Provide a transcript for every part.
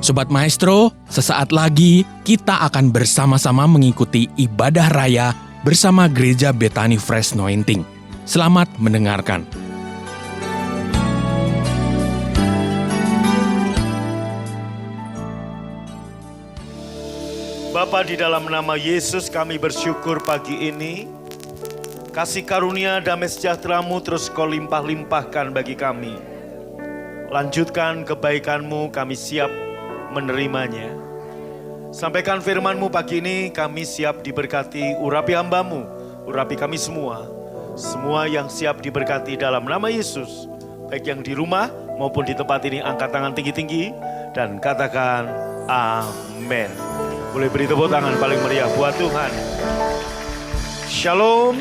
Sobat Maestro, sesaat lagi kita akan bersama-sama mengikuti ibadah raya bersama Gereja Bethany Fresh Anointing. Selamat mendengarkan. Bapa, di dalam nama Yesus kami bersyukur pagi ini. Kasih karunia damai sejahtera-Mu terus Kau limpah-limpahkan bagi kami. Lanjutkan kebaikan-Mu, kami siap menerimanya. Sampaikan firman-Mu pagi ini, kami siap diberkati. Urapi hamba-Mu, urapi kami semua. Semua yang siap diberkati dalam nama Yesus. Baik yang di rumah maupun di tempat ini, angkat tangan tinggi-tinggi dan katakan amin. Boleh beri tepuk tangan paling meriah buat Tuhan. Shalom.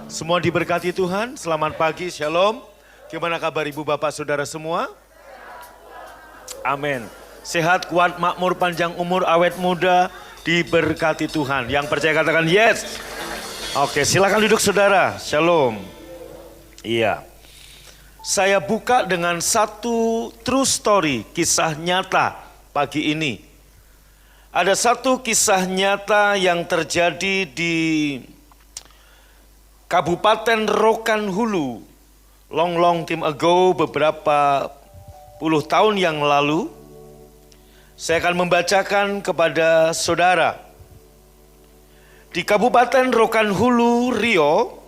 Semua diberkati Tuhan. Selamat pagi, shalom. Gimana kabar ibu bapak saudara semua? Amin. Sehat, kuat, makmur, panjang umur, awet muda, diberkati Tuhan. Yang percaya katakan yes. Oke, silakan duduk saudara. Shalom. Iya. Saya buka dengan satu true story, kisah nyata pagi ini. Ada satu kisah nyata yang terjadi di Kabupaten Rokan Hulu, long time ago, beberapa puluh tahun yang lalu. Saya akan membacakan kepada saudara. Di Kabupaten Rokan Hulu, Riau,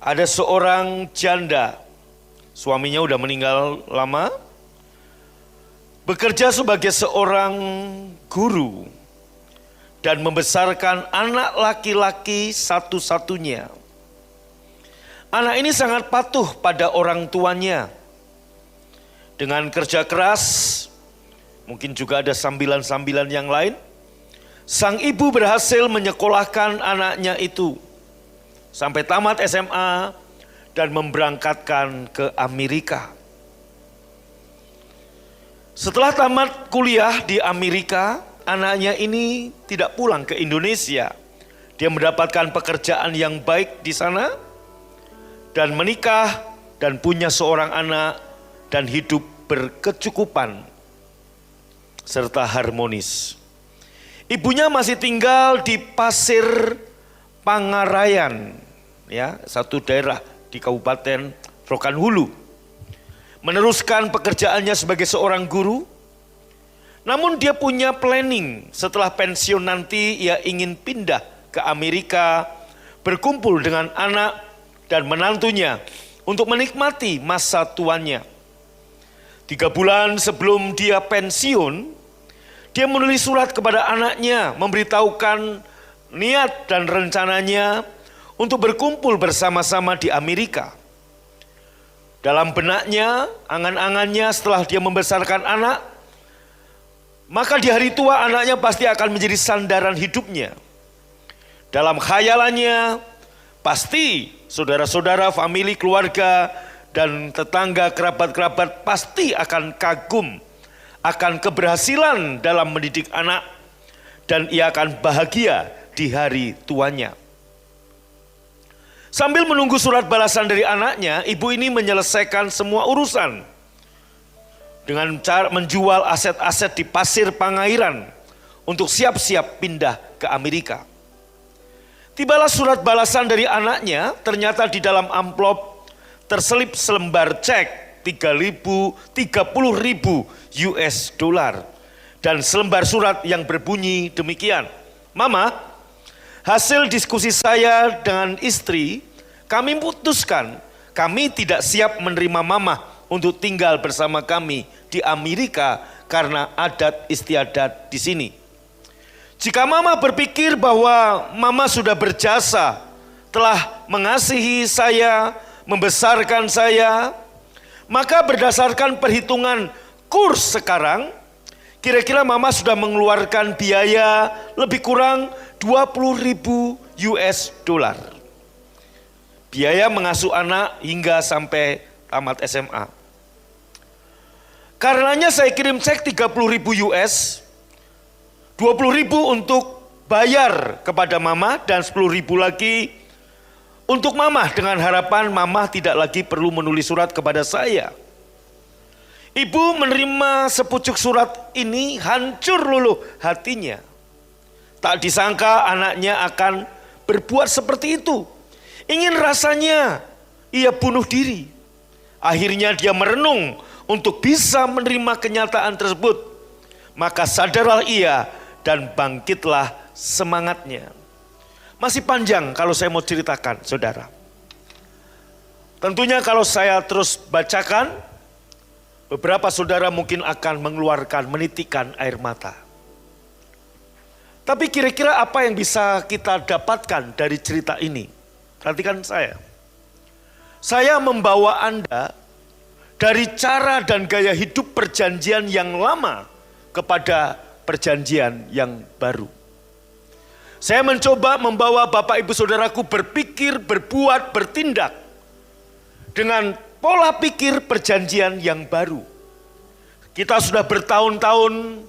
ada seorang janda. Suaminya udah meninggal lama. Bekerja sebagai seorang guru dan membesarkan anak laki-laki satu-satunya. Anak ini sangat patuh pada orang tuanya. Dengan kerja keras, mungkin juga ada sambilan-sambilan yang lain, sang ibu berhasil menyekolahkan anaknya itu sampai tamat SMA dan memberangkatkan ke Amerika. Setelah tamat kuliah di Amerika, anaknya ini tidak pulang ke Indonesia. Dia mendapatkan pekerjaan yang baik di sana dan menikah dan punya seorang anak dan hidup berkecukupan serta harmonis. Ibunya masih tinggal di Pasir Pangarayan, ya, satu daerah di Kabupaten Rokan Hulu. Meneruskan pekerjaannya sebagai seorang guru. Namun dia punya planning, setelah pensiun nanti ia ingin pindah ke Amerika, berkumpul dengan anak dan menantunya untuk menikmati masa tuanya. 3 bulan sebelum dia pensiun, dia menulis surat kepada anaknya, memberitahukan niat dan rencananya untuk berkumpul bersama-sama di Amerika. Dalam benaknya, angan-angannya setelah dia membesarkan anak, maka di hari tua anaknya pasti akan menjadi sandaran hidupnya. Dalam khayalannya, pasti saudara-saudara, famili, keluarga, dan tetangga, kerabat-kerabat pasti akan kagum akan keberhasilan dalam mendidik anak, dan ia akan bahagia di hari tuanya. Sambil menunggu surat balasan dari anaknya, ibu ini menyelesaikan semua urusan dengan cara menjual aset-aset di Pasir Pangairan untuk siap-siap pindah ke Amerika. Tibalah surat balasan dari anaknya, ternyata di dalam amplop terselip selembar cek 30.000 US dollar dan selembar surat yang berbunyi demikian. Mama, hasil diskusi saya dengan istri, kami putuskan kami tidak siap menerima mama untuk tinggal bersama kami di Amerika karena adat istiadat di sini. Jika mama berpikir bahwa mama sudah berjasa, telah mengasihi saya, membesarkan saya, maka berdasarkan perhitungan kurs sekarang, kira-kira mama sudah mengeluarkan biaya lebih kurang 20.000 US dollar. Biaya mengasuh anak hingga sampai tamat SMA. Karenanya saya kirim cek 30.000 US, 20.000 untuk bayar kepada mama dan 10.000 lagi untuk mama dengan harapan mama tidak lagi perlu menulis surat kepada saya. Ibu menerima sepucuk surat ini, hancur luluh hatinya. Tak disangka anaknya akan berbuat seperti itu. Ingin rasanya ia bunuh diri. Akhirnya dia merenung untuk bisa menerima kenyataan tersebut. Maka sadarlah ia dan bangkitlah semangatnya. Masih panjang kalau saya mau ceritakan, saudara. Tentunya kalau saya terus bacakan, beberapa saudara mungkin akan mengeluarkan, menitikan air mata. Tapi kira-kira apa yang bisa kita dapatkan dari cerita ini? Perhatikan saya. Saya membawa Anda dari cara dan gaya hidup perjanjian yang lama kepada perjanjian yang baru. Saya mencoba membawa Bapak Ibu Saudaraku berpikir, berbuat, bertindak dengan pola pikir perjanjian yang baru. Kita sudah bertahun-tahun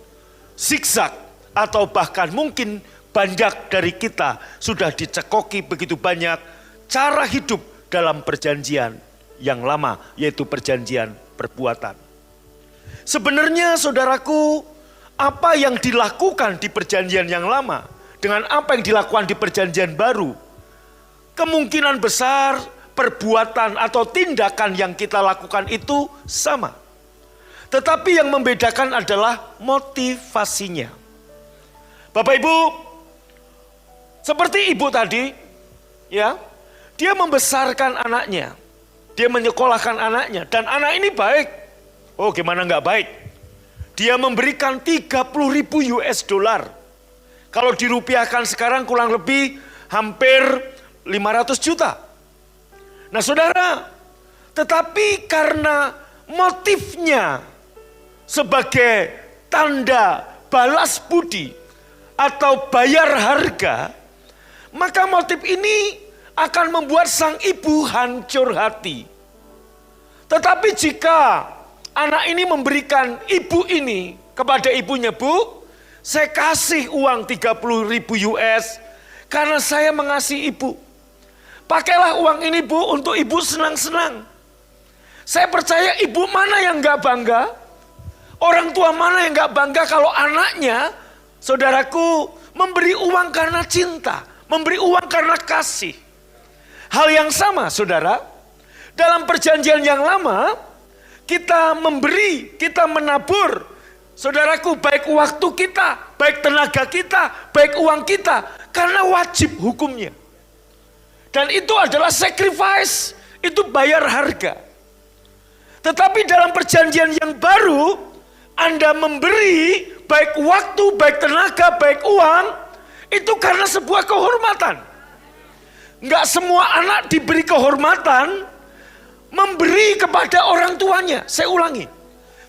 zigzag atau bahkan mungkin banyak dari kita sudah dicekoki begitu banyak cara hidup dalam perjanjian yang lama, yaitu perjanjian perbuatan. Sebenarnya saudaraku, apa yang dilakukan di perjanjian yang lama dengan apa yang dilakukan di perjanjian baru, kemungkinan besar perbuatan atau tindakan yang kita lakukan itu sama. Tetapi yang membedakan adalah motivasinya. Bapak Ibu, seperti ibu tadi, ya, dia membesarkan anaknya, dia menyekolahkan anaknya, dan anak ini baik. Oh, gimana nggak baik? Dia memberikan 30.000 US dollar. Kalau dirupiahkan sekarang kurang lebih hampir 500 juta. Nah saudara, tetapi karena motifnya sebagai tanda balas budi atau bayar harga, maka motif ini akan membuat sang ibu hancur hati. Tetapi jika anak ini memberikan ibu ini kepada ibunya, Bu, saya kasih uang 30.000 US karena saya mengasihi ibu. Pakailah uang ini, Bu, untuk ibu senang-senang. Saya percaya ibu mana yang gak bangga? Orang tua mana yang gak bangga kalau anaknya, saudaraku, memberi uang karena cinta, memberi uang karena kasih. Hal yang sama, saudara, dalam perjanjian yang lama, kita memberi, kita menabur, saudaraku, baik waktu kita, baik tenaga kita, baik uang kita, karena wajib hukumnya. Dan itu adalah sacrifice, itu bayar harga. Tetapi dalam perjanjian yang baru, Anda memberi baik waktu, baik tenaga, baik uang, itu karena sebuah kehormatan. Enggak semua anak diberi kehormatan memberi kepada orang tuanya. Saya ulangi,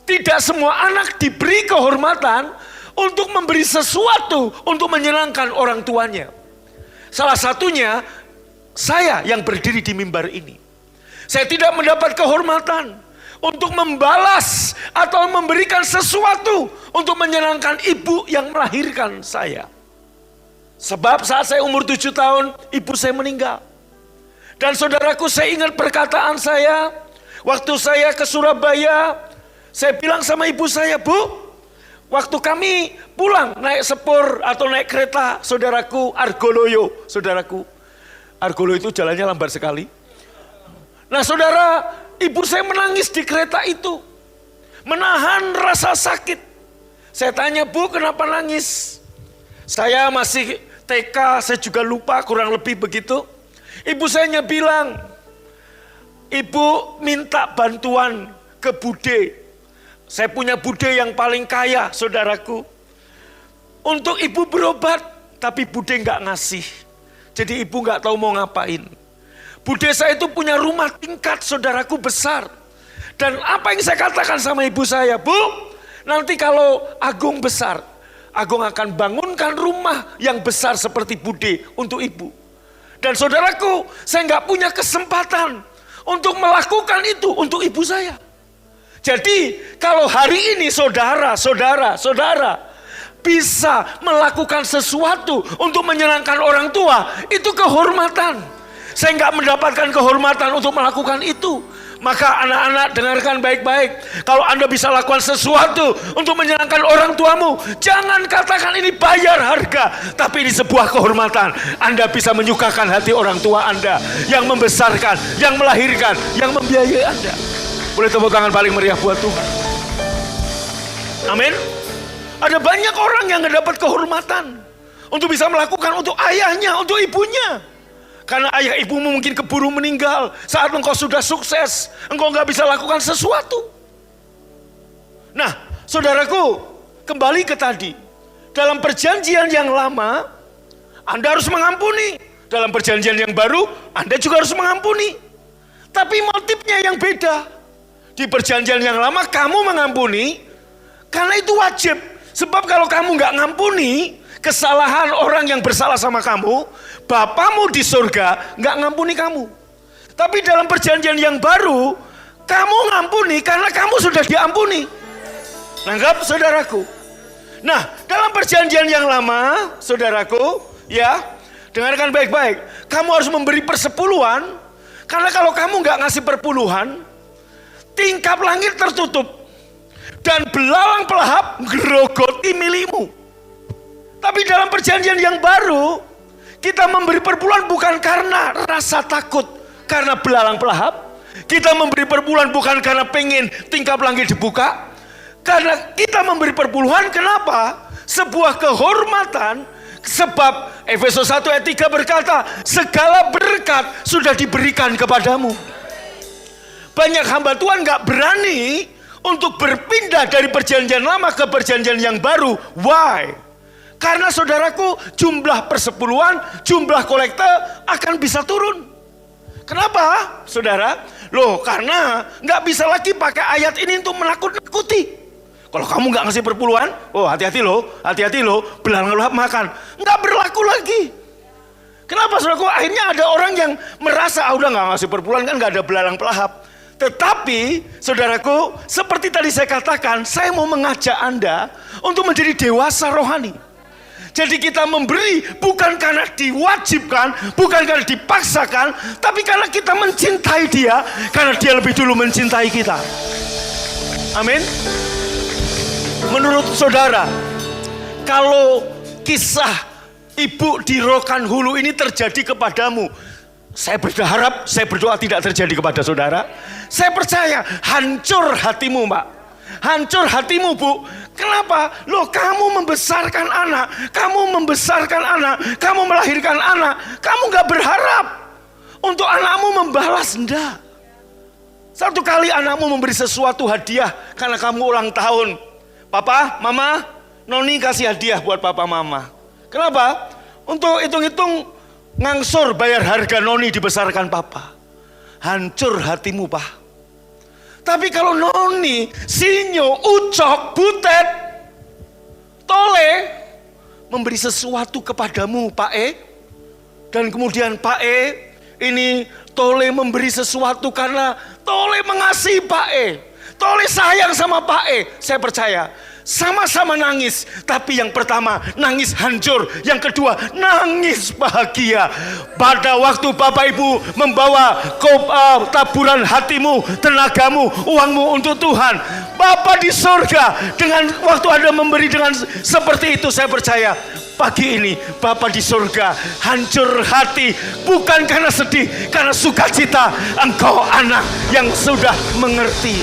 tidak semua anak diberi kehormatan untuk memberi sesuatu untuk menyenangkan orang tuanya. Salah satunya saya yang berdiri di mimbar ini. Saya tidak mendapat kehormatan untuk membalas atau memberikan sesuatu untuk menyenangkan ibu yang melahirkan saya. Sebab saat saya umur 7 tahun, ibu saya meninggal. Dan saudaraku, saya ingat perkataan saya, waktu saya ke Surabaya, saya bilang sama ibu saya, Bu, waktu kami pulang naik sepur atau naik kereta, saudaraku, Argoloyo, saudaraku. Argolo itu jalannya lambat sekali. Nah saudara, ibu saya menangis di kereta itu. Menahan rasa sakit. Saya tanya, Bu, kenapa nangis? Saya masih TK, saya juga lupa, kurang lebih begitu. Ibu saya bilang, ibu minta bantuan ke bude. Saya punya bude yang paling kaya, saudaraku. Untuk ibu berobat, tapi bude nggak ngasih. Jadi ibu nggak tahu mau ngapain. Bude saya itu punya rumah tingkat, saudaraku, besar. Dan apa yang saya katakan sama ibu saya, Bu, nanti kalau Agung besar, Agung akan bangunkan rumah yang besar seperti bude untuk ibu. Dan saudaraku, saya nggak punya kesempatan untuk melakukan itu untuk ibu saya. Jadi kalau hari ini saudara bisa melakukan sesuatu untuk menyenangkan orang tua, itu kehormatan. Saya nggak mendapatkan kehormatan untuk melakukan itu. Maka anak-anak dengarkan baik-baik. Kalau Anda bisa lakukan sesuatu untuk menyenangkan orang tuamu, jangan katakan ini bayar harga, tapi ini sebuah kehormatan. Anda bisa menyukakan hati orang tua Anda yang membesarkan, yang melahirkan, yang membiayai Anda. Boleh tepuk tangan paling meriah buat Tuhan. Amin. Ada banyak orang yang gak dapat kehormatan untuk bisa melakukan untuk ayahnya, untuk ibunya. Karena ayah ibumu mungkin keburu meninggal saat engkau sudah sukses. Engkau gak bisa lakukan sesuatu. Nah, saudaraku, kembali ke tadi. Dalam perjanjian yang lama, Anda harus mengampuni. Dalam perjanjian yang baru, Anda juga harus mengampuni. Tapi motifnya yang beda. Di perjanjian yang lama, kamu mengampuni karena itu wajib. Sebab kalau kamu gak ngampuni kesalahan orang yang bersalah sama kamu, Bapamu di surga nggak ngampuni kamu. Tapi dalam perjanjian yang baru, kamu ngampuni karena kamu sudah diampuni. Nangkap saudaraku? Nah, dalam perjanjian yang lama, saudaraku, ya, dengarkan baik-baik. Kamu harus memberi persepuluhan, karena kalau kamu nggak ngasih perpuluhan, tingkap langit tertutup dan belalang pelahap gerogoti milikmu. Tapi dalam perjanjian yang baru, kita memberi perpuluhan bukan karena rasa takut karena belalang pelahap. Kita memberi perpuluhan bukan karena pengen tingkap langit dibuka. Karena kita memberi perpuluhan, kenapa? Sebuah kehormatan. Sebab Efesus 1 ayat 3 berkata, segala berkat sudah diberikan kepadamu. Banyak hamba Tuhan gak berani untuk berpindah dari perjanjian lama ke perjanjian yang baru. Why? Karena saudaraku, jumlah persepuluhan, jumlah kolekte akan bisa turun. Kenapa, saudara? Loh, karena nggak bisa lagi pakai ayat ini untuk menakut-nakuti. Kalau kamu nggak ngasih perpuluhan, oh hati-hati loh, belalang pelahap makan. Nggak berlaku lagi. Kenapa, saudaraku? Akhirnya ada orang yang merasa, udah nggak ngasih perpuluhan kan nggak ada belalang pelahap. Tetapi, saudaraku, seperti tadi saya katakan, saya mau mengajak Anda untuk menjadi dewasa rohani. Jadi kita memberi bukan karena diwajibkan, bukan karena dipaksakan, tapi karena kita mencintai dia, karena dia lebih dulu mencintai kita. Amin. Menurut saudara, kalau kisah ibu di Rokan Hulu ini terjadi kepadamu, saya berharap, saya berdoa tidak terjadi kepada saudara. Saya percaya hancur hatimu, Mbak. Hancur hatimu, Bu. Kenapa? Loh, kamu membesarkan anak, kamu melahirkan anak, kamu gak berharap untuk anakmu membalas, enggak. Satu kali anakmu memberi sesuatu hadiah karena kamu ulang tahun. Papa, mama, Noni kasih hadiah buat papa mama. Kenapa? Untuk hitung-hitung ngangsur bayar harga Noni dibesarkan papa. Hancur hatimu, Pak. Tapi kalau Noni, Sinyo, Ucok, Butet, Tole memberi sesuatu kepadamu, Pak E, dan kemudian Pak E ini Tole memberi sesuatu karena Tole mengasihi Pak E, Tole sayang sama Pak E, saya percaya sama-sama nangis, tapi yang pertama nangis hancur, yang kedua nangis bahagia. Pada waktu Bapak Ibu membawa taburan hatimu, tenagamu, uangmu untuk Tuhan, Bapa di surga, dengan waktu Anda memberi dengan seperti itu, saya percaya pagi ini Bapa di surga hancur hati, bukan karena sedih, karena sukacita. Engkau anak yang sudah mengerti.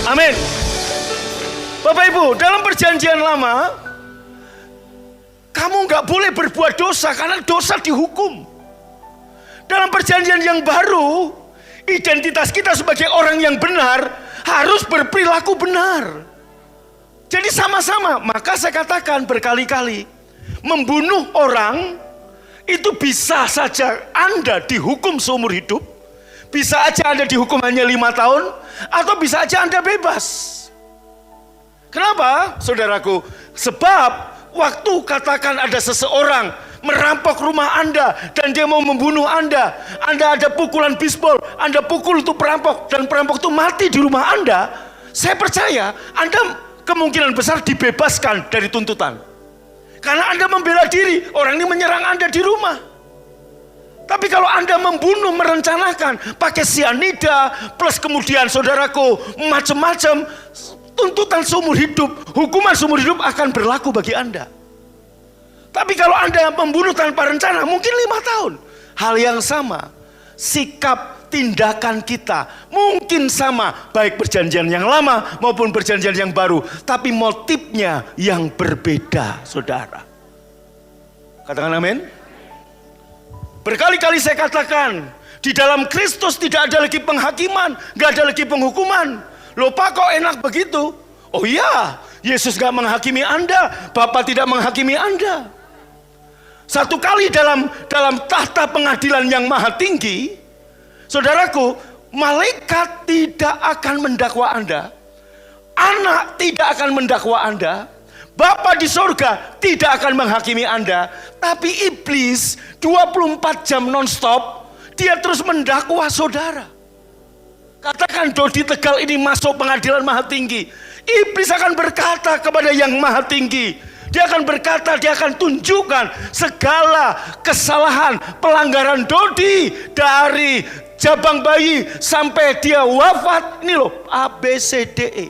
Amin. Bapak Ibu, dalam perjanjian lama, kamu gak boleh berbuat dosa karena dosa dihukum. Dalam perjanjian yang baru, identitas kita sebagai orang yang benar harus berperilaku benar. Jadi sama-sama, maka saya katakan berkali-kali, membunuh orang itu bisa saja Anda dihukum seumur hidup, bisa aja Anda dihukum hanya 5 tahun, atau bisa aja Anda bebas. Kenapa, saudaraku? Sebab waktu katakan ada seseorang merampok rumah Anda dan dia mau membunuh Anda ada pukulan bisbol, Anda pukul itu perampok dan perampok itu mati di rumah Anda, saya percaya Anda kemungkinan besar dibebaskan dari tuntutan. Karena Anda membela diri, orang ini menyerang Anda di rumah. Tapi kalau Anda membunuh, merencanakan, pakai sianida, plus kemudian saudaraku macam-macam, tuntutan seumur hidup, hukuman seumur hidup akan berlaku bagi Anda. Tapi kalau Anda membunuh tanpa rencana, mungkin 5 tahun. Hal yang sama, sikap tindakan kita mungkin sama, baik perjanjian yang lama maupun perjanjian yang baru. Tapi motifnya yang berbeda, saudara. Katakan amin. Berkali-kali saya katakan, di dalam Kristus tidak ada lagi penghakiman, gak ada lagi penghukuman. Loh Pak, kok enak begitu? Oh iya, Yesus gak menghakimi Anda, Bapa tidak menghakimi Anda. Satu kali dalam tahta pengadilan yang maha tinggi, saudaraku, malaikat tidak akan mendakwa Anda, anak tidak akan mendakwa Anda, Bapa di sorga tidak akan menghakimi Anda. Tapi iblis 24 jam non-stop, dia terus mendakwa saudara. Katakan Dodi Tegal ini masuk pengadilan maha tinggi, iblis akan berkata kepada yang maha tinggi, dia akan berkata, dia akan tunjukkan segala kesalahan, pelanggaran Dodi dari jabang bayi sampai dia wafat. Ini loh, A, B, C, D, E.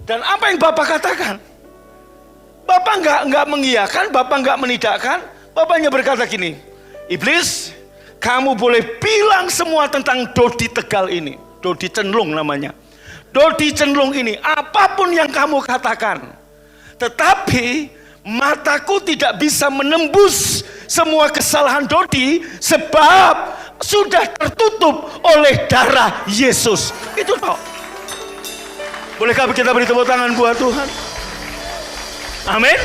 Dan apa yang Bapak katakan? Bapak nggak mengiyakan, Bapak nggak menidakkan. Bapaknya berkata gini, iblis, kamu boleh bilang semua tentang Dodi Tegal ini, Dodi Cenlung namanya, Dodi Cenlung ini, apapun yang kamu katakan. Tetapi mataku tidak bisa menembus semua kesalahan Dodi, sebab sudah tertutup oleh darah Yesus. Itu toh. Bolehkah kita beri tepuk tangan buat Tuhan? Amin.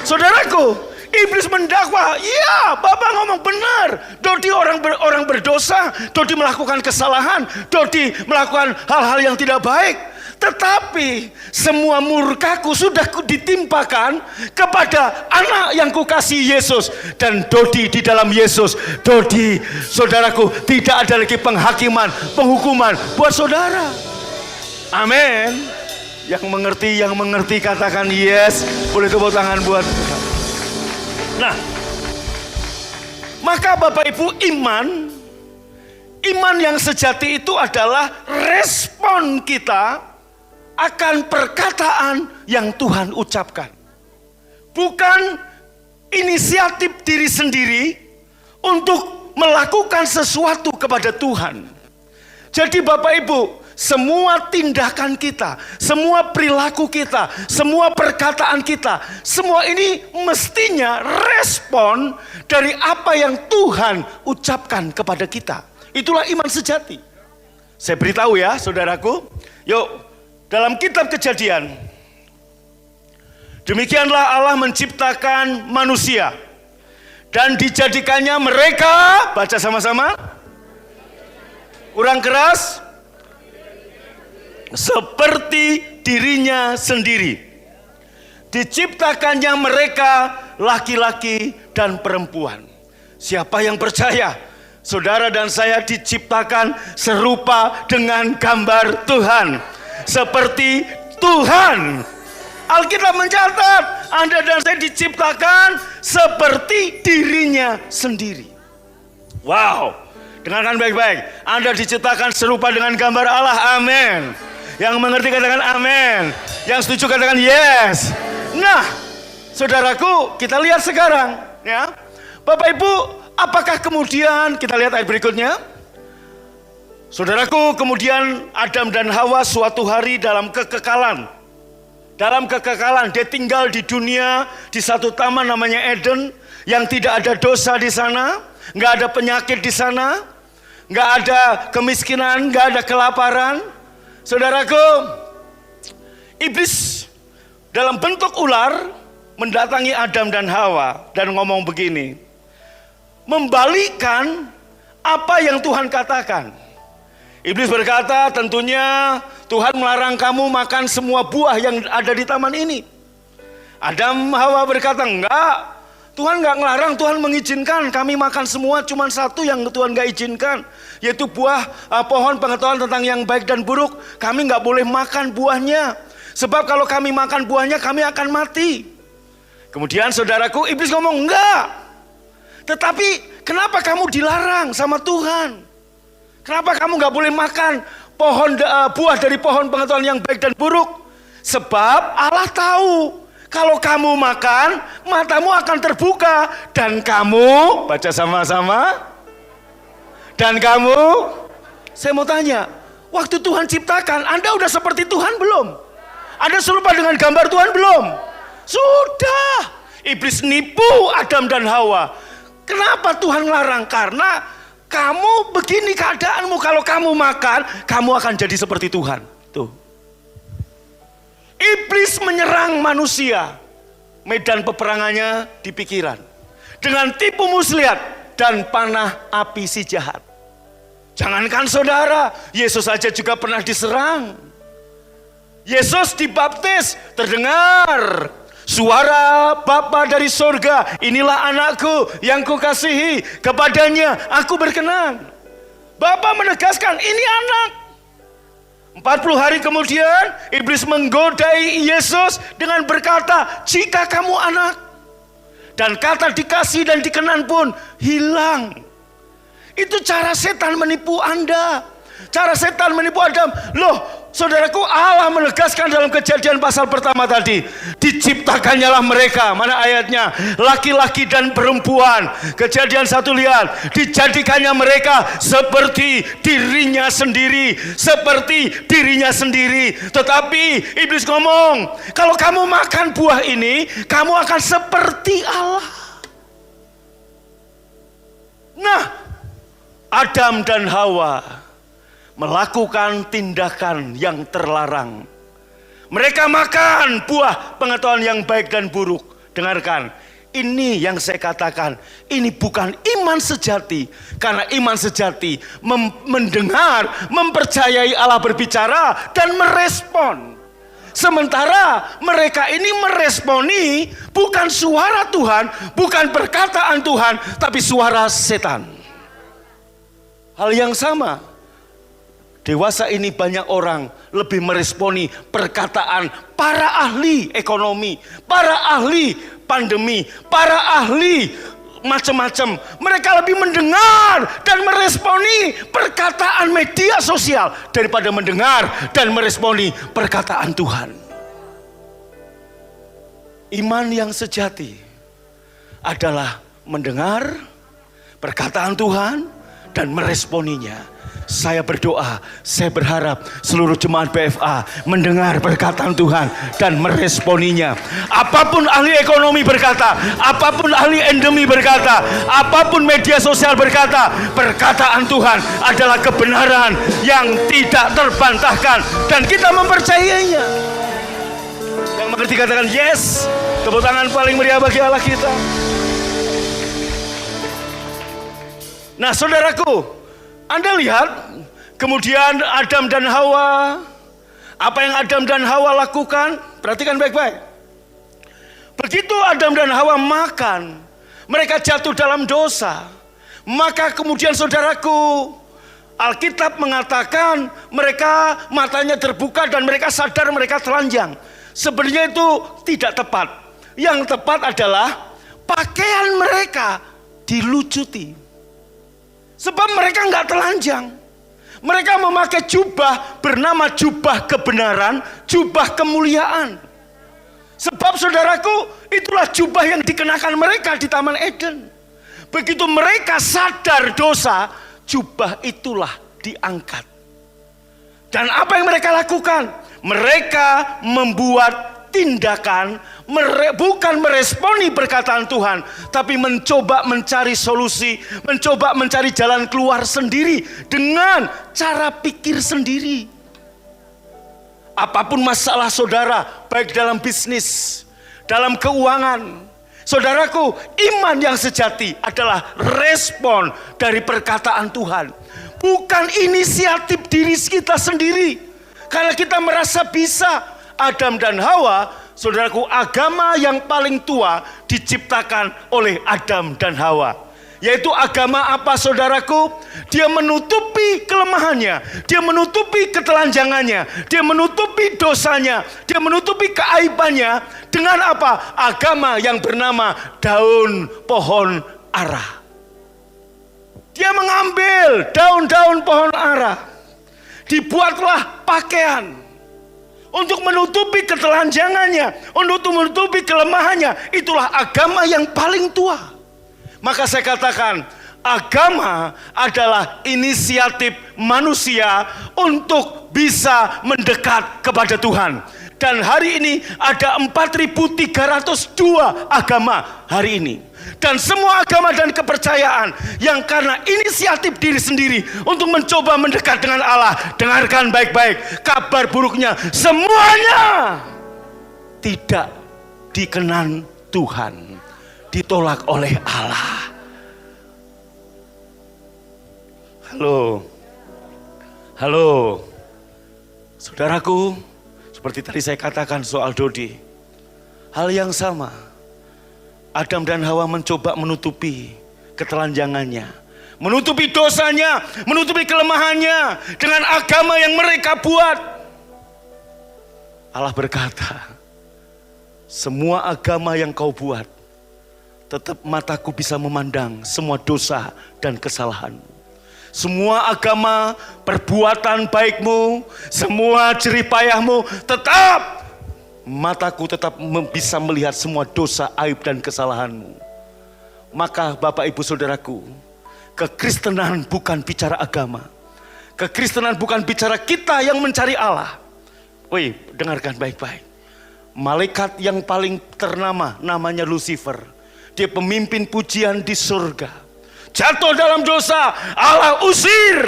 Saudaraku, iblis mendakwa, ya Bapak ngomong benar, Dodi orang berdosa, Dodi melakukan kesalahan, Dodi melakukan hal-hal yang tidak baik. Tetapi semua murkaku sudah ditimpakan kepada anak yang kukasihi, Yesus. Dan Dodi di dalam Yesus. Dodi, saudaraku, tidak ada lagi penghakiman, penghukuman buat saudara. Amin. Yang mengerti katakan yes. Boleh tepuk tangan buat Tuhan. Nah, maka Bapak Ibu, iman yang sejati itu adalah respon kita akan perkataan yang Tuhan ucapkan. Bukan inisiatif diri sendiri untuk melakukan sesuatu kepada Tuhan. Jadi Bapak Ibu, semua tindakan kita, semua perilaku kita, semua perkataan kita, semua ini mestinya respon dari apa yang Tuhan ucapkan kepada kita. Itulah iman sejati. Saya beritahu ya saudaraku, yuk dalam kitab Kejadian, demikianlah Allah menciptakan manusia dan dijadikannya mereka, baca sama-sama, kurang keras, seperti dirinya sendiri. Diciptakannya mereka laki-laki dan perempuan. Siapa yang percaya? Saudara dan saya diciptakan serupa dengan gambar Tuhan, seperti Tuhan. Alkitab mencatat Anda dan saya diciptakan seperti dirinya sendiri. Wow, dengarkan baik-baik. Anda diciptakan serupa dengan gambar Allah. Amin. Yang mengerti katakan amin. Yang setuju katakan yes. Nah, saudaraku, kita lihat sekarang ya. Bapak Ibu, apakah kemudian kita lihat ayat berikutnya? Saudaraku, kemudian Adam dan Hawa suatu hari dalam kekekalan. Dalam kekekalan, dia tinggal di dunia, di satu taman namanya Eden, yang tidak ada dosa di sana, nggak ada penyakit di sana, nggak ada kemiskinan, nggak ada kelaparan. Saudaraku, iblis dalam bentuk ular mendatangi Adam dan Hawa dan ngomong begini, membalikan apa yang Tuhan katakan. Iblis berkata, tentunya Tuhan melarang kamu makan semua buah yang ada di taman ini. Adam Hawa berkata, enggak, Tuhan enggak ngelarang, Tuhan mengizinkan kami makan semua, cuma satu yang Tuhan enggak izinkan, yaitu buah pohon pengetahuan tentang yang baik dan buruk. Kami enggak boleh makan buahnya, sebab kalau kami makan buahnya kami akan mati. Kemudian saudaraku, iblis ngomong, enggak, Tetapi kenapa kamu dilarang sama Tuhan? Kenapa kamu gak boleh makan buah dari pohon pengetahuan yang baik dan buruk? Sebab Allah tahu kalau kamu makan, matamu akan terbuka dan kamu, baca sama-sama, dan kamu, saya mau tanya, waktu Tuhan ciptakan, Anda udah seperti Tuhan belum? Anda serupa dengan gambar Tuhan belum? Sudah. Iblis nipu Adam dan Hawa. Kenapa Tuhan larang? Karena kamu begini keadaanmu, kalau kamu makan, kamu akan jadi seperti Tuhan. Tuh. Iblis menyerang manusia. Medan peperangannya di pikiran. Dengan tipu muslihat dan panah api si jahat. Jangankan saudara, Yesus saja juga pernah diserang. Yesus dibaptis, terdengar suara Bapa dari surga, inilah anakku yang kukasihi, kepadanya aku berkenan. Bapa menegaskan, ini anak. 40 hari kemudian, iblis menggodai Yesus dengan berkata, jika kamu anak. Dan kata dikasih dan dikenan pun hilang. Itu cara setan menipu Anda. Cara setan menipu Adam. Loh, saudaraku, Allah menegaskan dalam Kejadian pasal pertama tadi, diciptakannyalah mereka, mana ayatnya, laki-laki dan perempuan. Kejadian 1 lihat, dijadikannya mereka seperti dirinya sendiri, seperti dirinya sendiri. Tetapi iblis ngomong, kalau kamu makan buah ini, kamu akan seperti Allah. Nah, Adam dan Hawa melakukan tindakan yang terlarang. Mereka makan buah pengetahuan yang baik dan buruk. Dengarkan, ini yang saya katakan, ini bukan iman sejati. Karena iman sejati mendengar, mempercayai Allah berbicara dan merespon. Sementara mereka ini meresponi bukan suara Tuhan, bukan perkataan Tuhan, tapi suara setan. Hal yang sama, dewasa ini banyak orang lebih meresponi perkataan para ahli ekonomi, para ahli pandemi, para ahli macam-macam. Mereka lebih mendengar dan meresponi perkataan media sosial daripada mendengar dan meresponi perkataan Tuhan. Iman yang sejati adalah mendengar perkataan Tuhan dan meresponinya. Saya berdoa, saya berharap seluruh jemaat BFA mendengar perkataan Tuhan dan meresponinya. Apapun ahli ekonomi berkata, apapun ahli endemi berkata, apapun media sosial berkata, perkataan Tuhan adalah kebenaran yang tidak terbantahkan dan kita mempercayainya. Yang mengerti katakan yes. Tepuk tangan paling meriah bagi Allah kita. Nah, saudaraku, Anda lihat, kemudian Adam dan Hawa, apa yang Adam dan Hawa lakukan, perhatikan baik-baik. Begitu Adam dan Hawa makan, mereka jatuh dalam dosa. Maka kemudian saudaraku, Alkitab mengatakan mereka matanya terbuka dan mereka sadar mereka telanjang. Sebenarnya itu tidak tepat. Yang tepat adalah pakaian mereka dilucuti. Sebab mereka nggak telanjang. Mereka memakai jubah bernama jubah kebenaran, jubah kemuliaan. Sebab saudaraku, itulah jubah yang dikenakan mereka di Taman Eden. Begitu mereka sadar dosa, jubah itulah diangkat. Dan apa yang mereka lakukan? Mereka membuat tindakan, bukan meresponi perkataan Tuhan, tapi mencoba mencari solusi, mencoba mencari jalan keluar sendiri dengan cara pikir sendiri. Apapun masalah saudara, baik dalam bisnis, dalam keuangan, saudaraku, iman yang sejati adalah respon dari perkataan Tuhan, bukan inisiatif diri kita sendiri. Karena kita merasa bisa. Adam dan Hawa, saudaraku, agama yang paling tua diciptakan oleh Adam dan Hawa. Yaitu agama apa, saudaraku? Dia menutupi kelemahannya, dia menutupi ketelanjangannya, dia menutupi dosanya, dia menutupi keaibannya dengan apa? Agama yang bernama daun pohon ara. Dia mengambil daun-daun pohon ara, dibuatlah pakaian untuk menutupi ketelanjangannya, untuk menutupi kelemahannya. Itulah agama yang paling tua. Maka saya katakan, agama adalah inisiatif manusia untuk bisa mendekat kepada Tuhan. Dan hari ini ada 4.302 agama hari ini. Dan semua agama dan kepercayaan yang karena inisiatif diri sendiri untuk mencoba mendekat dengan Allah. Dengarkan baik-baik, kabar buruknya semuanya tidak dikenan Tuhan, ditolak oleh Allah. Halo, saudaraku, seperti tadi saya katakan soal Dodi, hal yang sama. Adam dan Hawa mencoba menutupi ketelanjangannya, menutupi dosanya, menutupi kelemahannya dengan agama yang mereka buat. Allah berkata, semua agama yang kau buat, tetap mataku bisa memandang semua dosa dan kesalahanmu. Semua agama, perbuatan baikmu, semua jerih payahmu, tetap mataku tetap bisa melihat semua dosa, aib dan kesalahanmu. Maka Bapak Ibu Saudaraku, kekristenan bukan bicara agama. Kekristenan bukan bicara kita yang mencari Allah. Woi, dengarkan baik-baik. Malaikat yang paling ternama namanya Lucifer. Dia pemimpin pujian di surga. Jatuh dalam dosa, Allah usir.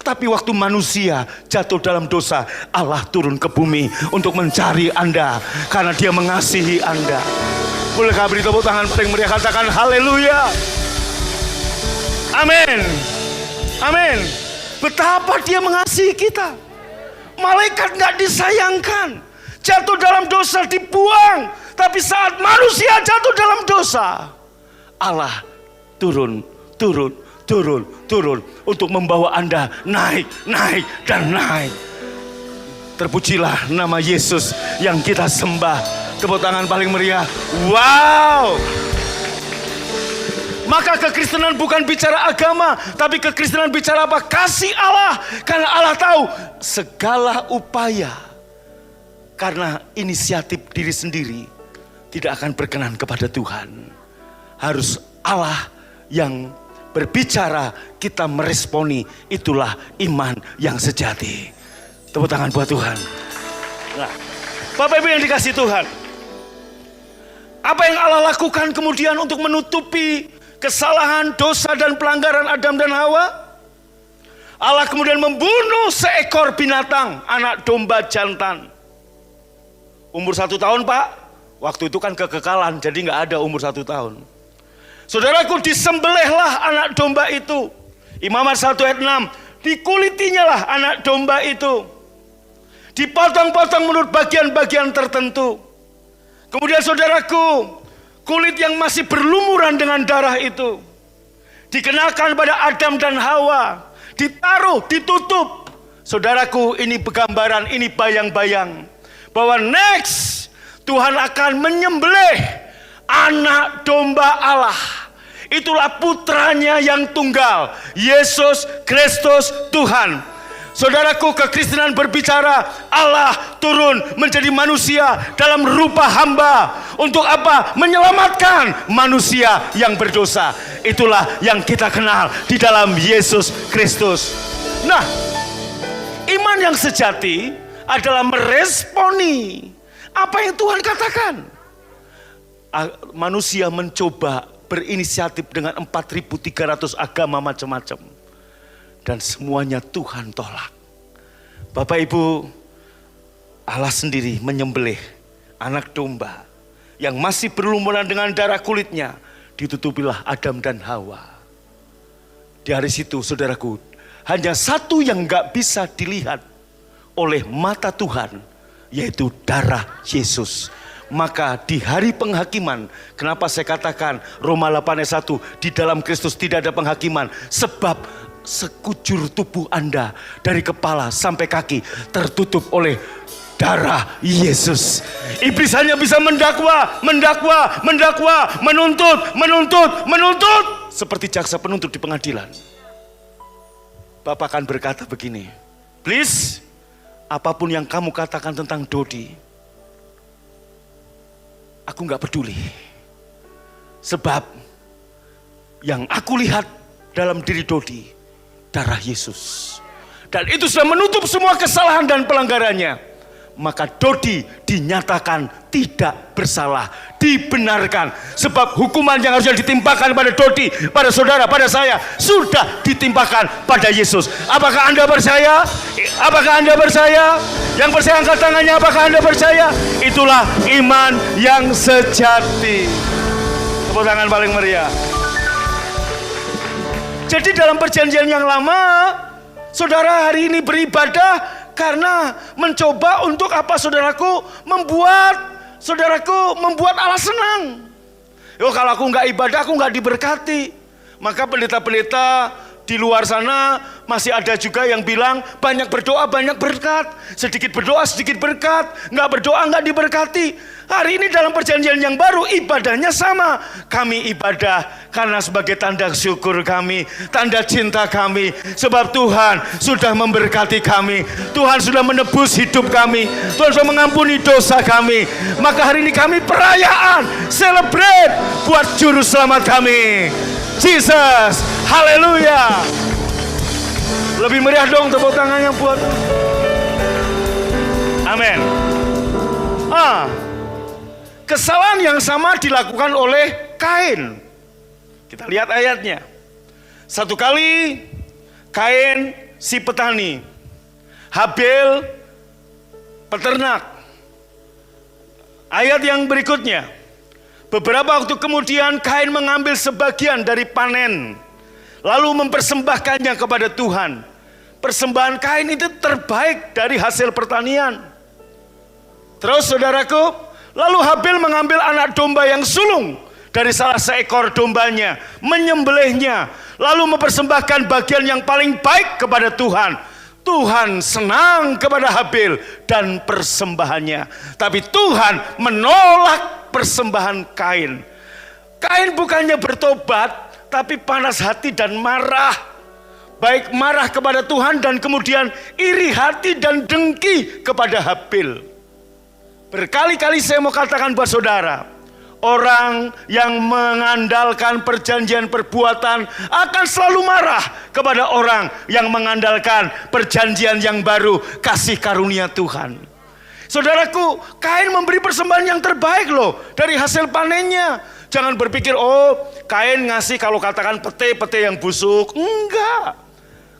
Tapi waktu manusia jatuh dalam dosa, Allah turun ke bumi untuk mencari Anda, karena Dia mengasihi Anda. Bolehkah beri tepuk tangan paling meriah, katakan haleluya. Amin. Amin. Betapa Dia mengasihi kita. Malaikat gak disayangkan, jatuh dalam dosa dibuang. Tapi saat manusia jatuh dalam dosa, Allah turun untuk membawa Anda naik dan naik. Terpujilah nama Yesus yang kita sembah. Tepuk tangan paling meriah. Wow. Maka kekristenan bukan bicara agama, tapi kekristenan bicara apa? Kasih Allah. Karena Allah tahu segala upaya karena inisiatif diri sendiri tidak akan berkenan kepada Tuhan. Harus Allah yang berbicara, kita meresponi. Itulah iman yang sejati. Tepuk tangan buat Tuhan. Nah, Bapak Ibu yang dikasihi Tuhan, apa yang Allah lakukan kemudian untuk menutupi kesalahan, dosa dan pelanggaran Adam dan Hawa? Allah kemudian membunuh seekor binatang, anak domba jantan. Umur 1 tahun, Pak. Waktu itu kan kekekalan, jadi gak ada umur 1 tahun. Saudaraku, disembelihlah anak domba itu. Imamat 1 ayat 6. Dikulitinya lah anak domba itu. Dipotong-potong menurut bagian-bagian tertentu. Kemudian saudaraku, kulit yang masih berlumuran dengan darah itu dikenakan pada Adam dan Hawa. Ditaruh, ditutup. Saudaraku, ini gambaran, ini bayang-bayang bahwa next Tuhan akan menyembelih anak domba Allah. Itulah putranya yang tunggal, Yesus Kristus Tuhan. Saudaraku, kekristenan berbicara Allah turun menjadi manusia dalam rupa hamba. Untuk apa? Menyelamatkan manusia yang berdosa. Itulah yang kita kenal di dalam Yesus Kristus. Nah, iman yang sejati adalah meresponi apa yang Tuhan katakan. Manusia mencoba berinisiatif dengan 4.300 agama macam-macam. Dan semuanya Tuhan tolak. Bapak Ibu, Allah sendiri menyembelih anak domba yang masih berlumuran dengan darah kulitnya. Ditutupilah Adam dan Hawa. Di hari situ, saudaraku, hanya satu yang gak bisa dilihat oleh mata Tuhan, yaitu darah Yesus. Maka di hari penghakiman, kenapa saya katakan Roma 8 ayat 1, di dalam Kristus tidak ada penghakiman, sebab sekujur tubuh Anda dari kepala sampai kaki tertutup oleh darah Yesus. Iblis hanya bisa mendakwa, menuntut. Seperti jaksa penuntut di pengadilan. Bapak akan berkata begini, please, apapun yang kamu katakan tentang Dodi, aku gak peduli. Sebab yang aku lihat dalam diri Dodi, darah Yesus. Dan itu sudah menutup semua kesalahan dan pelanggarannya. Maka Dodi dinyatakan tidak bersalah, dibenarkan. Sebab hukuman yang harusnya ditimpakan pada Dodi, pada saudara, pada saya, sudah ditimpakan pada Yesus. Apakah Anda percaya? Apakah Anda percaya? Yang percaya angkat tangannya, apakah Anda percaya? Itulah iman yang sejati. Tepuk tangan paling meriah. Jadi dalam perjanjian yang lama, saudara hari ini beribadah karena mencoba untuk apa saudaraku? Membuat Allah senang. Kalau aku nggak ibadah, aku nggak diberkati. Maka pendeta-pendeta di luar sana masih ada juga yang bilang banyak berdoa banyak berkat, sedikit berdoa sedikit berkat, nggak berdoa nggak diberkati. Hari ini dalam perjanjian yang baru ibadahnya sama. Kami ibadah karena sebagai tanda syukur kami, tanda cinta kami. Sebab Tuhan sudah memberkati kami, Tuhan sudah menebus hidup kami, Tuhan sudah mengampuni dosa kami. Maka hari ini kami perayaan, celebrate buat juru selamat kami, Jesus. Haleluya. Lebih meriah dong tepuk tangannya buat. Amin. Kesalahan yang sama dilakukan oleh Kain. Kita lihat ayatnya. Satu kali Kain si petani, Habel peternak. Ayat yang berikutnya. Beberapa waktu kemudian Kain mengambil sebagian dari panen, lalu mempersembahkannya kepada Tuhan. Persembahan Kain itu terbaik dari hasil pertanian. Terus saudaraku, lalu Habel mengambil anak domba yang sulung dari salah seekor dombanya, menyembelihnya, lalu mempersembahkan bagian yang paling baik kepada Tuhan. Tuhan senang kepada Habel dan persembahannya. Tapi Tuhan menolak persembahan Kain. Kain bukannya bertobat, tapi panas hati dan marah. Baik marah kepada Tuhan dan kemudian iri hati dan dengki kepada Habel. Berkali-kali saya mau katakan buat saudara, orang yang mengandalkan perjanjian perbuatan akan selalu marah kepada orang yang mengandalkan perjanjian yang baru, kasih karunia Tuhan. Saudaraku, Kain memberi persembahan yang terbaik loh dari hasil panennya. Jangan berpikir, oh Kain ngasih kalau katakan pete-pete yang busuk. Enggak,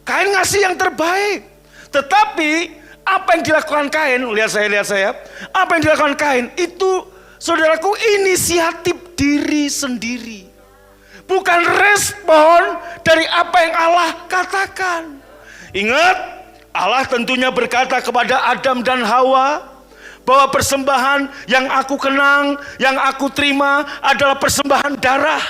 Kain ngasih yang terbaik. Tetapi apa yang dilakukan Kain, lihat saya, apa yang dilakukan Kain itu, saudaraku, inisiatif diri sendiri. Bukan respon dari apa yang Allah katakan. Ingat, Allah tentunya berkata kepada Adam dan Hawa, bahwa persembahan yang aku kenang, yang aku terima adalah persembahan darah.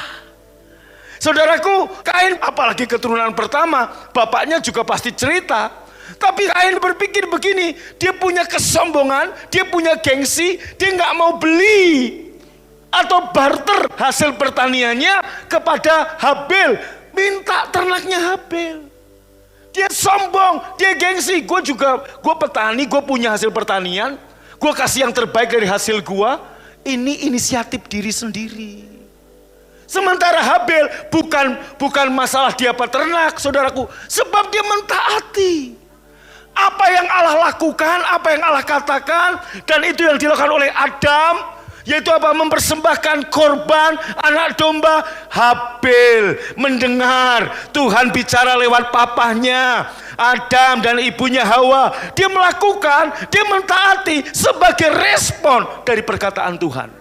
Saudaraku, Kain apalagi keturunan pertama, bapaknya juga pasti cerita. Tapi Kain berpikir begini, dia punya kesombongan, dia punya gengsi, dia nggak mau beli atau barter hasil pertaniannya kepada Habel, minta ternaknya Habel. Dia sombong, dia gengsi, gue petani, gue punya hasil pertanian, gue kasih yang terbaik dari hasil gue. Ini inisiatif diri sendiri. Sementara Habel bukan masalah dia peternak, saudaraku, sebab dia mentaati apa yang Allah lakukan, apa yang Allah katakan, dan itu yang dilakukan oleh Adam, yaitu apa? Mempersembahkan korban anak domba. Habel mendengar Tuhan bicara lewat papahnya Adam dan ibunya Hawa. Dia melakukan, dia mentaati sebagai respon dari perkataan Tuhan.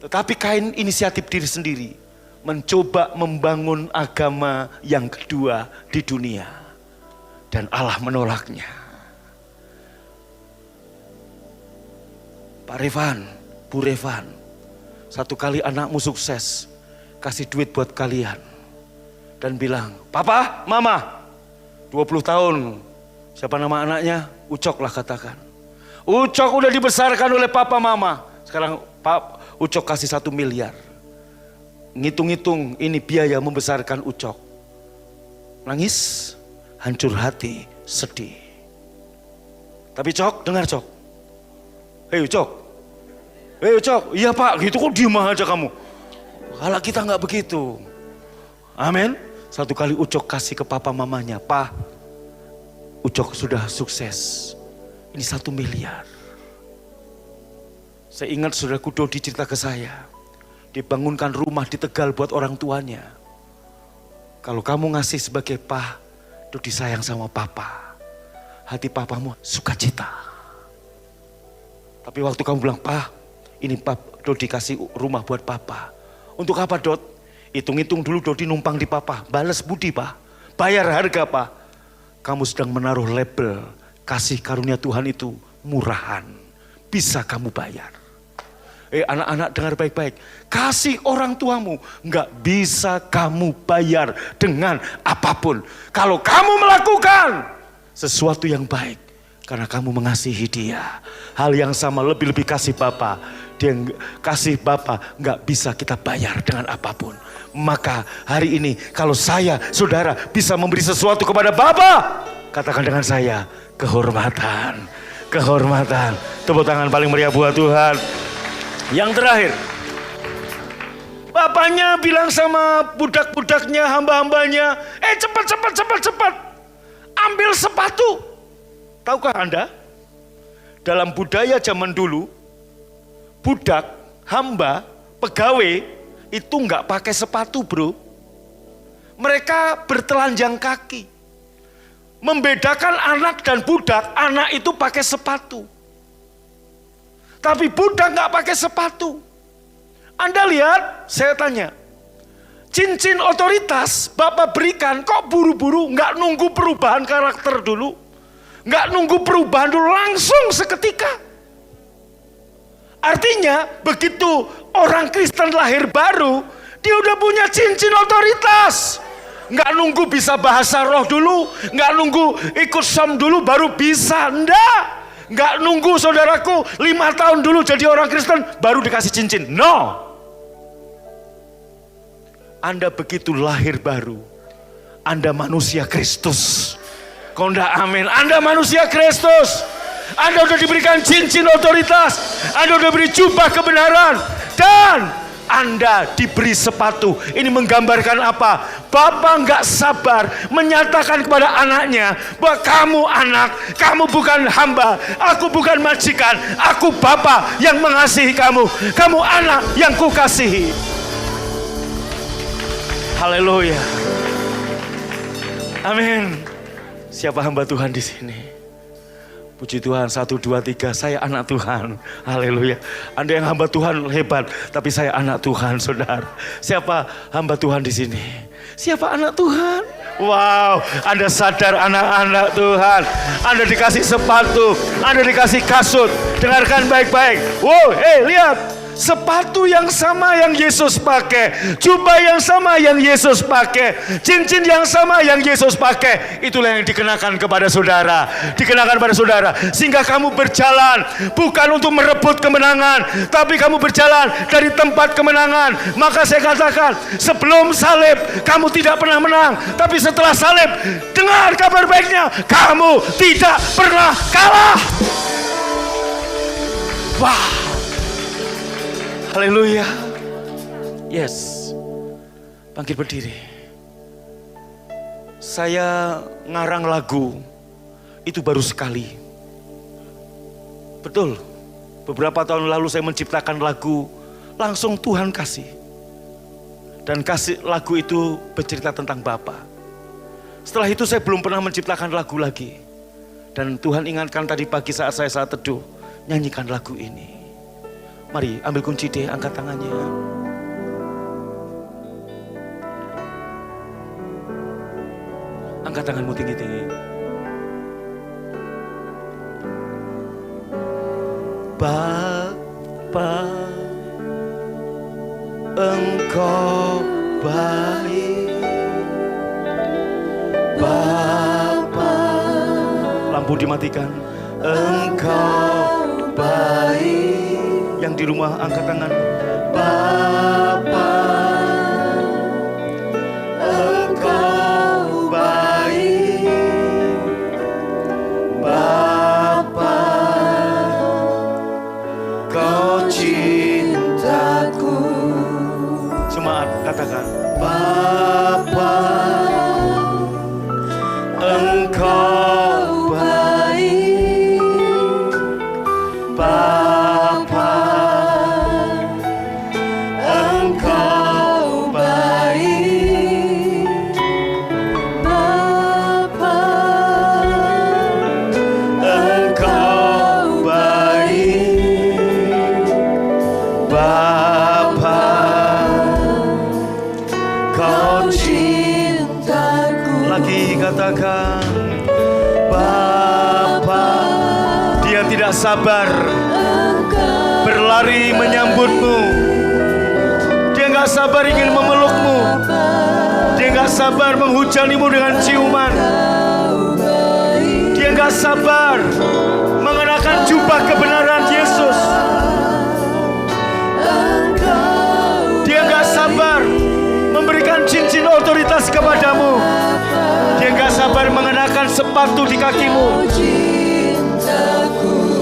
Tetapi Kain inisiatif diri sendiri, mencoba membangun agama yang kedua di dunia. Dan Allah menolaknya. Pak Revan, Bu Revan, satu kali anakmu sukses, kasih duit buat kalian. Dan bilang, Papa, Mama, 20 tahun Siapa nama anaknya? Ucok lah katakan. Ucok udah dibesarkan oleh papa mama. Sekarang Ucok kasih 1 miliar. Ngitung-ngitung ini biaya membesarkan Ucok. Nangis, hancur hati, sedih. Tapi Cok, dengar Cok. Hei Ucok. Hei Ucok, iya Pak, gitu kok diem aja kamu. Kalau kita nggak begitu. Amin. Satu kali Ucok kasih ke papa mamanya, Pak, Ucok sudah sukses. Ini 1 miliar. Saya ingat saudaraku Dodi cerita ke saya. Dibangunkan rumah di Tegal buat orang tuanya. Kalau kamu ngasih sebagai Pak, Dodi sayang sama papa. Hati papamu sukacita. Tapi waktu kamu bilang, Pak, ini Pak Dodi kasih rumah buat papa. Untuk apa Dot? Hitung-hitung dulu Dodi numpang di papa. Balas budi Pak. Bayar harga Pak. Kamu sedang menaruh label kasih karunia Tuhan itu murahan. Bisa kamu bayar. Anak-anak dengar baik-baik. Kasih orang tuamu nggak bisa kamu bayar dengan apapun. Kalau kamu melakukan sesuatu yang baik karena kamu mengasihi dia. Hal yang sama lebih-lebih kasih Bapa. Dia kasih Bapa nggak bisa kita bayar dengan apapun. Maka hari ini kalau saya, saudara bisa memberi sesuatu kepada Bapa, katakan dengan saya, kehormatan. Kehormatan. Tepuk tangan paling meriah buat Tuhan. Yang terakhir, bapaknya bilang sama budak-budaknya, hamba-hambanya, cepat. Ambil sepatu. Tahukah Anda? Dalam budaya zaman dulu, budak, hamba, pegawai itu nggak pakai sepatu bro. Mereka bertelanjang kaki. Membedakan anak dan budak, anak itu pakai sepatu. Tapi budak nggak pakai sepatu. Anda lihat, saya tanya, cincin otoritas Bapak berikan kok buru-buru, nggak nunggu perubahan karakter dulu, nggak nunggu perubahan dulu, langsung seketika. Artinya begitu orang Kristen lahir baru, dia udah punya cincin otoritas. Nggak nunggu bisa bahasa roh dulu, nggak nunggu ikut som dulu baru bisa, enggak. Nggak nunggu saudaraku 5 tahun dulu jadi orang Kristen baru dikasih cincin. No. Anda begitu lahir baru, Anda manusia Kristus. Konda amin. Anda manusia Kristus. Anda udah diberikan cincin otoritas. Anda udah diberi jubah kebenaran. Dan Anda diberi sepatu. Ini menggambarkan apa? Bapak nggak sabar menyatakan kepada anaknya bahwa kamu anak, kamu bukan hamba, aku bukan majikan, aku Bapak yang mengasihi kamu. Kamu anak yang kukasihi. Haleluya. Amin. Siapa hamba Tuhan di sini? Puji Tuhan, 1, 2, 3, saya anak Tuhan. Haleluya. Anda yang hamba Tuhan hebat, tapi saya anak Tuhan, saudara. Siapa hamba Tuhan di sini? Siapa anak Tuhan? Wow, Anda sadar anak-anak Tuhan. Anda dikasih sepatu, Anda dikasih kasut. Dengarkan baik-baik. Wow, lihat. Sepatu yang sama yang Yesus pakai, jubah yang sama yang Yesus pakai, cincin yang sama yang Yesus pakai. Itulah yang dikenakan kepada saudara, dikenakan pada saudara. Sehingga kamu berjalan bukan untuk merebut kemenangan, tapi kamu berjalan dari tempat kemenangan. Maka saya katakan, sebelum salib kamu tidak pernah menang, tapi setelah salib, dengar kabar baiknya, kamu tidak pernah kalah. Wah. Haleluya. Yes. Bangkit berdiri. Saya ngarang lagu itu baru sekali. Betul. Beberapa tahun lalu saya menciptakan lagu, langsung Tuhan kasih. Dan kasih lagu itu bercerita tentang Bapa. Setelah itu saya belum pernah menciptakan lagu lagi. Dan Tuhan ingatkan tadi pagi saat saya saat teduh, nyanyikan lagu ini. Mari ambil kunci D, angkat tangannya. Angkat tanganmu tinggi-tinggi. Bapa, Engkau baik. Bapa, lampu dimatikan. Engkau baik. Yang di rumah angkat tangan. Bapa, Engkau baik. Bapa, Kau cintaku. Jemaat katakan, Bapa, Engkau baik. Bapa, Engkau baik. Bapa, Engkau baik. Bapa, Kau cintaku. Lagi katakan, Bapa. Dia tidak sabar berlari menyambutmu. Dia nggak sabar ingin memelukmu. Dia nggak sabar menghujanimu dengan ciuman. Dia nggak sabar mengenakan jubah kebenaran Yesus. Dia nggak sabar memberikan cincin otoritas kepadamu. Dia nggak sabar mengenakan sepatu di kakimu.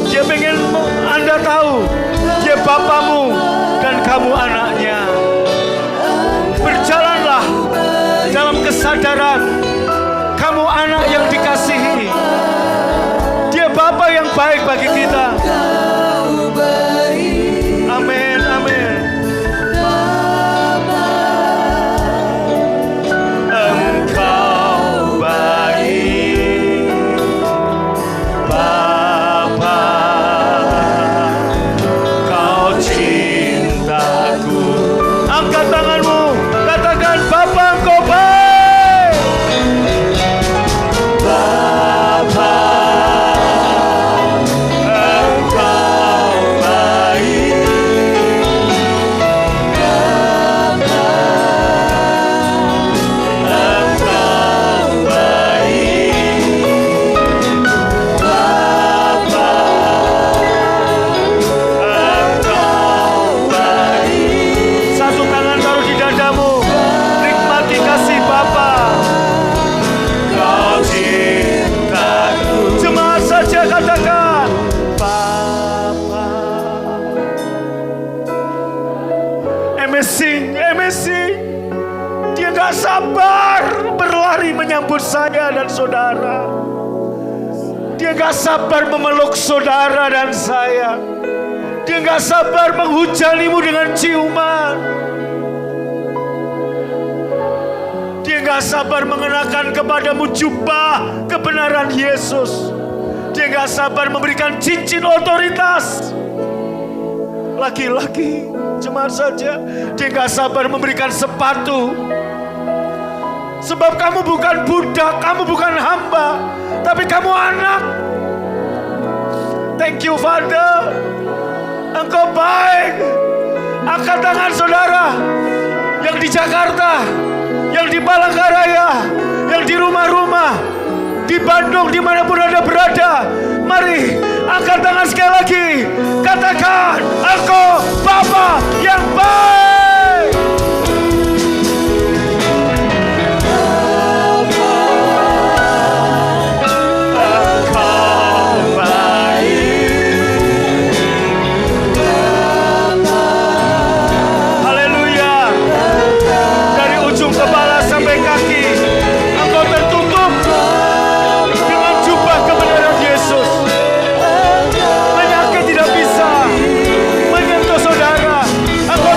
Dia pengen Anda tahu, dia Bapamu dan kamu anaknya. Berjalanlah dalam kesadaran kamu anak yang dikasihi. Dia Bapa yang baik bagi kita. Amin, amin. Engkau baik, Bapa, Kau cintaku. Angkat tanganmu, katakan, Bapa, Engkau baik. Bapa, Engkau baik. Bapa, Engkau baik. Bapa, Engkau baik. Satu tangan taruh di dadamu. Nikmati kasih Bapa. Kau cintaku. Jemaat saja katakan, Bapa. Amazing, amazing. Dia gak sabar berlari menyambut saya dan saudara. Dia gak sabar memeluk saudara dan saya. Dia gak sabar menghujanimu dengan ciuman. Dia gak sabar mengenakan kepadamu jubah kebenaran Yesus. Dia gak sabar memberikan cincin otoritas. Laki-laki, jemaat saja. Dia gak sabar memberikan sepatu. Sebab kamu bukan budak, kamu bukan hamba, tapi kamu anak. Thank you, Father. Engkau baik. Angkat tangan saudara yang di Jakarta, yang di Palangkaraya, yang di rumah-rumah, di Bandung, dimanapun Anda berada. Mari angkat tangan sekali lagi. Katakan, Engkau Bapa yang baik. Engkau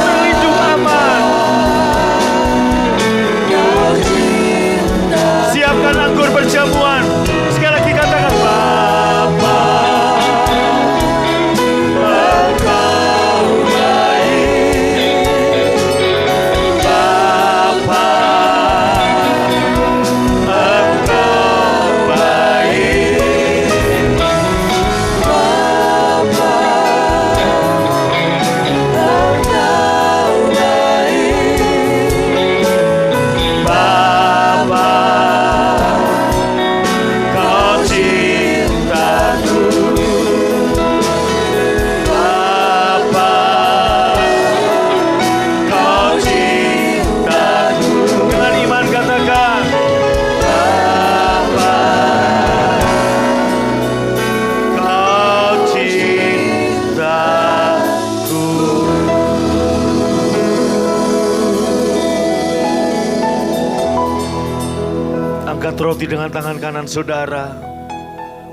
ikuti dengan tangan kanan saudara.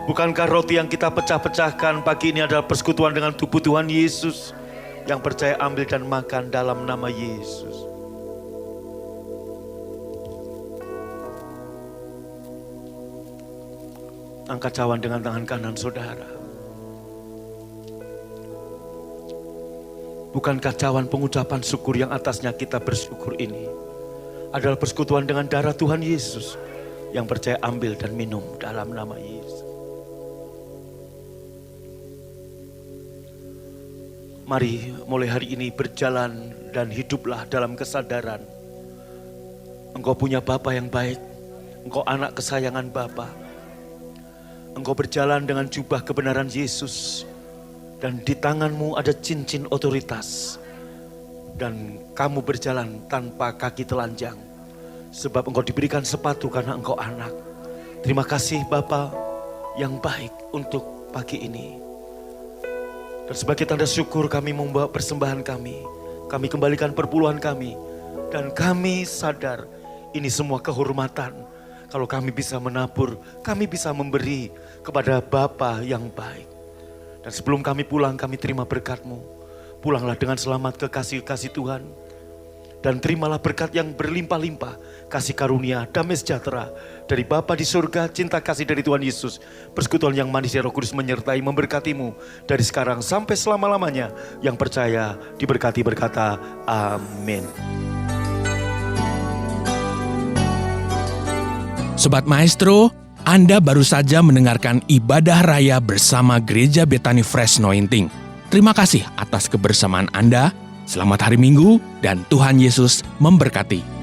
Bukankah roti yang kita pecah-pecahkan pagi ini adalah persekutuan dengan tubuh Tuhan Yesus? Yang percaya ambil dan makan dalam nama Yesus. Angkat cawan dengan tangan kanan saudara. Bukankah cawan pengucapan syukur yang atasnya kita bersyukur ini adalah persekutuan dengan darah Tuhan Yesus? Yang percaya ambil dan minum dalam nama Yesus. Mari mulai hari ini berjalan dan hiduplah dalam kesadaran. Engkau punya Bapa yang baik. Engkau anak kesayangan Bapa. Engkau berjalan dengan jubah kebenaran Yesus. Dan di tanganmu ada cincin otoritas. Dan kamu berjalan tanpa kaki telanjang. Sebab engkau diberikan sepatu karena engkau anak. Terima kasih Bapa yang baik untuk pagi ini. Dan sebagai tanda syukur kami membawa persembahan kami. Kami kembalikan perpuluhan kami. Dan kami sadar ini semua kehormatan. Kalau kami bisa menabur, kami bisa memberi kepada Bapa yang baik. Dan sebelum kami pulang, kami terima berkat-Mu. Pulanglah dengan selamat ke kasih-kasih Tuhan. Dan terimalah berkat yang berlimpah-limpah. Kasih karunia, damai sejahtera dari Bapa di surga, cinta kasih dari Tuhan Yesus. Persekutuan yang manis Roh Kudus menyertai memberkati-Mu. Dari sekarang sampai selama-lamanya. Yang percaya diberkati berkata, amin. Sobat Maestro, Anda baru saja mendengarkan ibadah raya bersama Gereja Bethany Fresh Anointing. Terima kasih atas kebersamaan Anda. Selamat hari Minggu dan Tuhan Yesus memberkati.